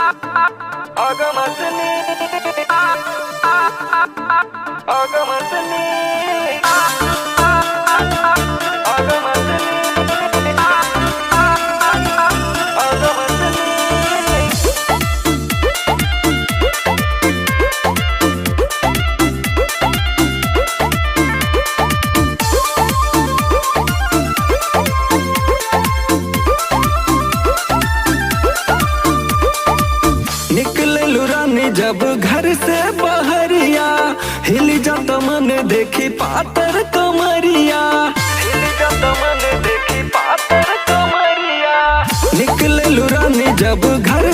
Agamasini, Agamasini, Agamasini, निकले लुरानी जब घर से बहरिया, हिल जाता मन देखी पातर कमरिया, हिल जाता मन देखी पातर कमरिया। निकले लुरानी जब घर